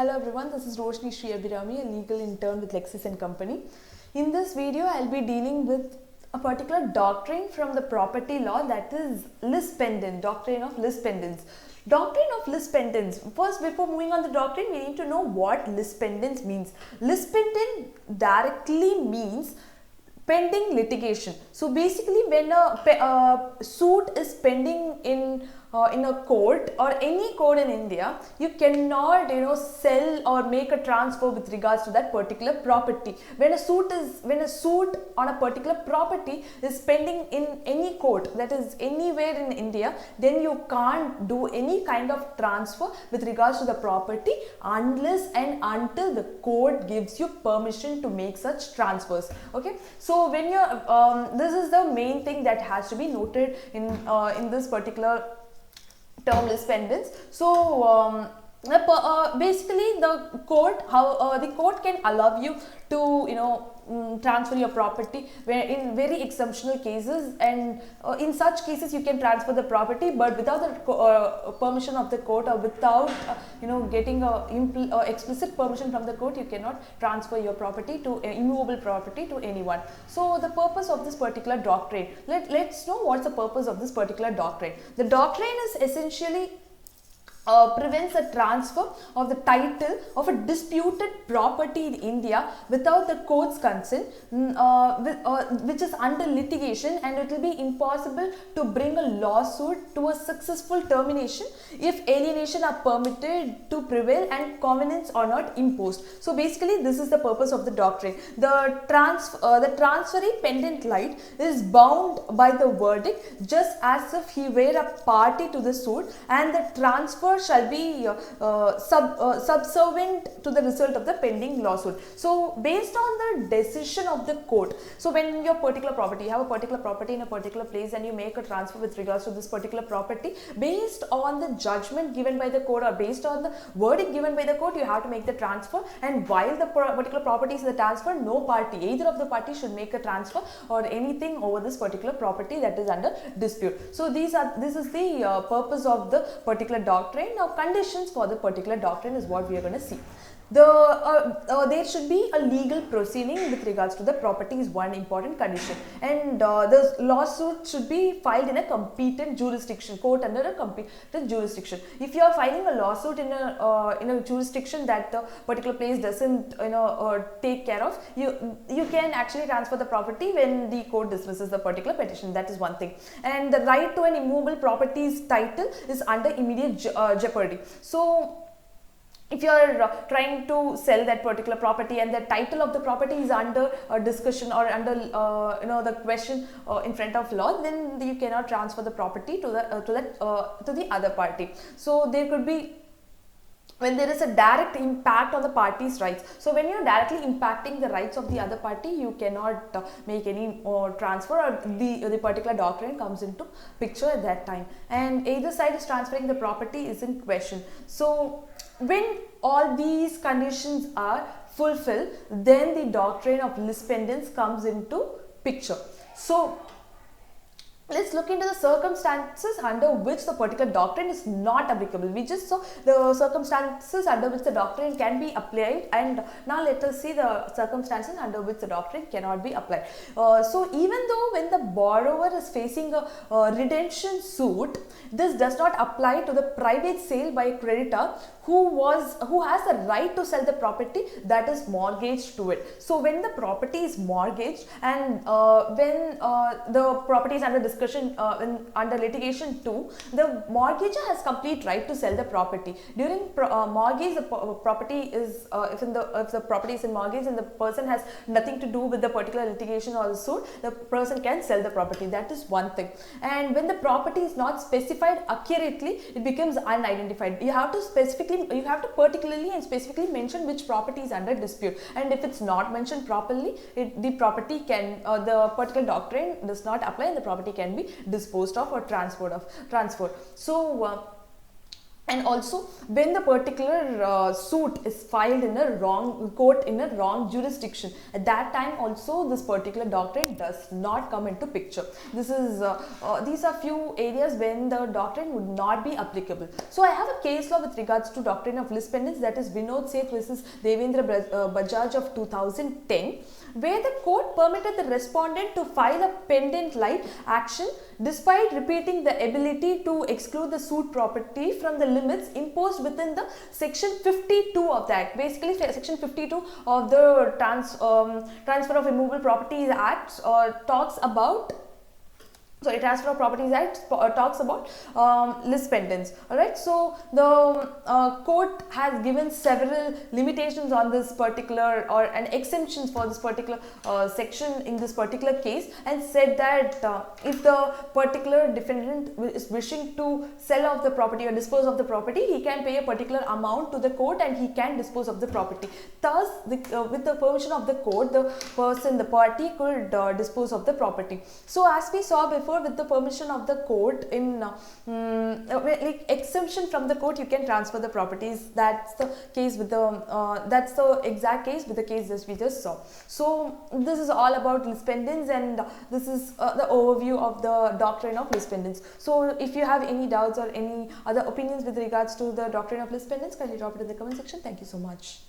Hello everyone, this is Roshni Sri Abhirami, a legal intern with Lexis & Company. In this video, I'll be dealing with a particular doctrine from the property law, that is lis pendens, doctrine of lis pendens. Doctrine of lis pendens. First, before moving on the doctrine, we need to know what lis pendens means. Lis pendens directly means pending litigation. So basically, when a suit is pending in a court or any court in India, you cannot sell or make a transfer with regards to that particular property. When a suit on a particular property is pending in any court, that is anywhere in India, then you can't do any kind of transfer with regards to the property unless and until the court gives you permission to make such transfers. Okay, so when you're this is the main thing that has to be noted in this particular term lis pendens. So basically the court can allow you to transfer your property where in very exceptional cases, and in such cases you can transfer the property, but without the permission of the court, or without getting a explicit permission from the court, you cannot transfer your property to immovable property to anyone. So the purpose of this particular doctrine, let's know what's the purpose of this particular doctrine. The doctrine is essentially prevents the transfer of the title of a disputed property in India without the court's consent, which is under litigation, and it will be impossible to bring a lawsuit to a successful termination if alienation are permitted to prevail and covenants are not imposed. So basically, this is the purpose of the doctrine. The transferee pendent light is bound by the verdict just as if he were a party to the suit, and the transfer shall be subservient to the result of the pending lawsuit. So based on the decision of the court, so when your particular property, you have a particular property in a particular place and you make a transfer with regards to this particular property, based on the judgment given by the court or based on the verdict given by the court, you have to make the transfer. And while the particular property is in the transfer, no party, either of the parties, should make a transfer or anything over this particular property that is under dispute. So this is the purpose of the particular doctrine. Now, conditions for the particular doctrine is what we are going to see. There should be a legal proceeding with regards to the property is one important condition, and the lawsuit should be filed in a competent jurisdiction, court under a competent jurisdiction. If you are filing a lawsuit in a jurisdiction that the particular place doesn't take care of, you can actually transfer the property when the court dismisses the particular petition. That is one thing. And the right to an immovable property's title is under immediate jeopardy. So if you are trying to sell that particular property and the title of the property is under discussion or under the question in front of law, then you cannot transfer the property to the other party. So there could be when there is a direct impact on the party's rights. So when you are directly impacting the rights of the other party, you cannot make any transfer, or the particular doctrine comes into picture at that time, and either side is transferring the property is in question. So when all these conditions are fulfilled, then the doctrine of lis pendens comes into picture. So let's look into the circumstances under which the particular doctrine is not applicable. We just saw the circumstances under which the doctrine can be applied, and now let us see the circumstances under which the doctrine cannot be applied. So even though when the borrower is facing a redemption suit, this does not apply to the private sale by a creditor who has the right to sell the property that is mortgaged to it. So when the property is mortgaged, and when the property is under discussion under litigation too, the mortgager has complete right to sell the property. During mortgage, the property is if the property is in mortgage and the person has nothing to do with the particular litigation or the suit, the person can sell the property. That is one thing. And when the property is not specified accurately, it becomes unidentified. You have to particularly and specifically mention which property is under dispute, and if it's not mentioned properly, the particular doctrine does not apply and the property can be disposed of or transferred. So And also, when the particular suit is filed in a wrong court in a wrong jurisdiction, at that time also this particular doctrine does not come into picture. This is these are few areas when the doctrine would not be applicable. So I have a case law with regards to doctrine of lis pendens, that is Vinod Seth versus Devendra Bajaj of 2010, where the court permitted the respondent to file a pendent light action despite repeating the ability to exclude the suit property from the limits imposed within the section 52 of the act. Basically, section 52 of the Transfer of Immovable Properties Act talks about Transfer of Properties Act talks about lis pendens. Alright, so the court has given several limitations on this particular and exemptions for this particular section in this particular case, and said that if the particular defendant is wishing to sell off the property or dispose of the property, he can pay a particular amount to the court and he can dispose of the property. Thus, with the permission of the court, the party could dispose of the property. So as we saw before, with the permission of the court, in like exemption from the court, you can transfer the properties. That's the case with the that's the exact case with the case that we just saw. So this is all about lis pendens, and this is the overview of the doctrine of lis pendens. So if you have any doubts or any other opinions with regards to the doctrine of lis pendens, kindly drop it in the comment section. Thank you so much.